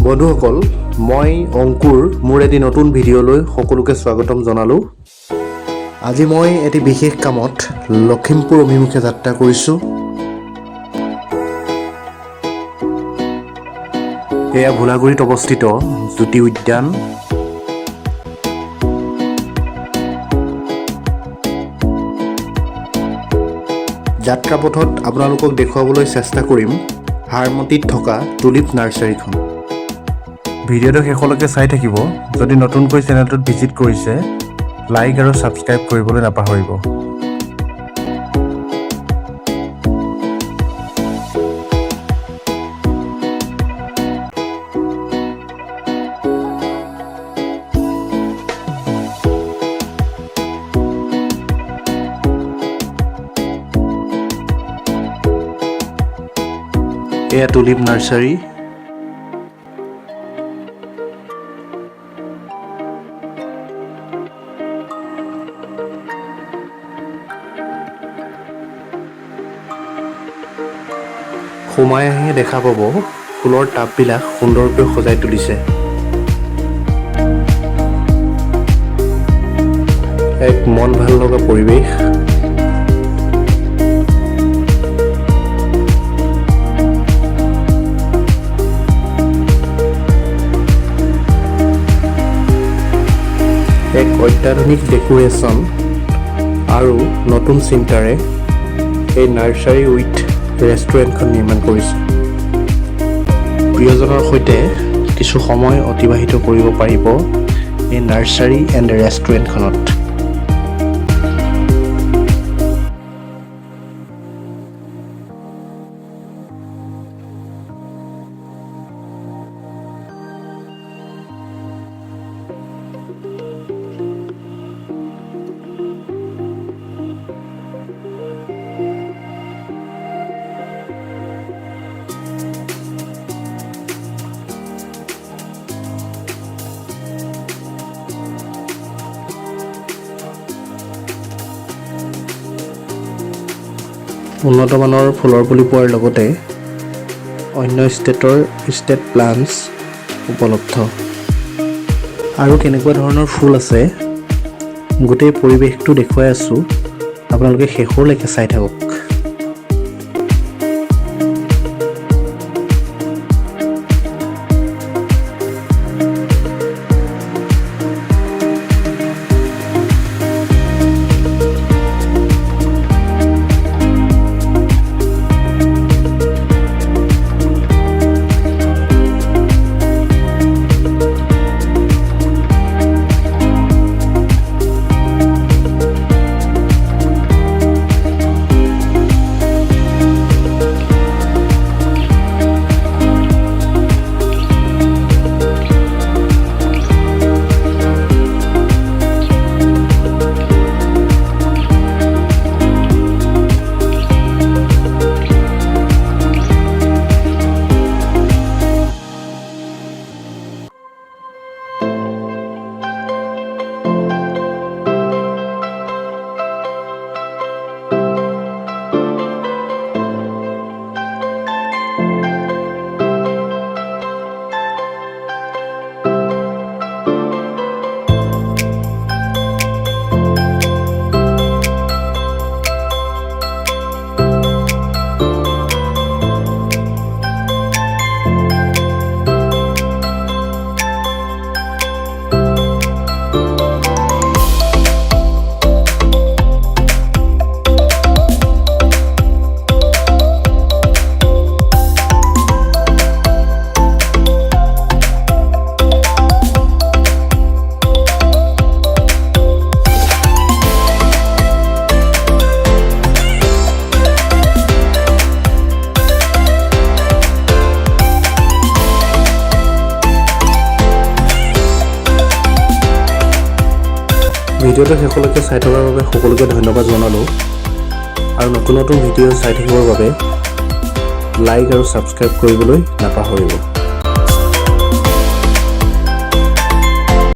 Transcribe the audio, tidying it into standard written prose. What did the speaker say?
বন্ধুসকল, মই অংকুৰ মোৰ এটি নতুন ভিডিঅ'লৈ সকলোকে স্বাগতম জনালোঁ। আজি মই এটি বিশেষ কামত লখিমপুৰ অভিমুখে যাত্ৰা কৰিছোঁ। এয়া ভোলাগুৰিত অৱস্থিত জ্যোতি উদ্যান। যাত্ৰাপথত আপোনালোকক দেখুৱাবলৈ চেষ্টা কৰিম হাৰমতিত থকা টুলিপ নাৰ্চাৰীখন। ভিডিঅ'টো শেষলৈকে চাই থাকিব। যদি নতুনকৈ চেনেলটোত ভিজিট কৰিছে, লাইক আৰু ছাবস্ক্ৰাইব কৰিবলৈ নাপাহৰিব। এয়া টুলিপ নাৰ্চাৰী। সোমাই আহি দেখা পাব ফুলৰ টাববিলাক সুন্দৰকৈ সজাই তুলিছে। এক মন ভাল লগা পৰিৱেশ। এক অত্যাধুনিক ডেকোৰেশ্যন আৰু নতুন চিন্তাৰে এই নাৰ্চাৰী উইথ ৰেষ্টুৰেণ্টখন নিৰ্মাণ কৰিছে। প্ৰিয়জনৰ সৈতে কিছু সময় অতিবাহিত কৰিব পাৰিব এই নাৰ্চাৰী এণ্ড ৰেষ্টুৰেণ্টখনত। উন্নত মানৰ ফুলৰ পুলি পোৱাৰ লগতে অন্য ষ্টেট প্লাণ্টছ উপলব্ধ। আৰু কেনেকুৱা ধৰণৰ ফুল আছে গোটেই পৰিৱেশটো দেখুৱাই আছোঁ, আপোনালোকে শেষলৈকে চাই থাকক। ভিডিঅ'টো শেষলৈকে চাই থকাৰ বাবে সকলোকে ধন্যবাদ জনালোঁ। আৰু নতুন নতুন ভিডিঅ' চাই থাকিবৰ বাবে লাইক আৰু ছাবস্ক্ৰাইব কৰিবলৈ নাপাহৰিব।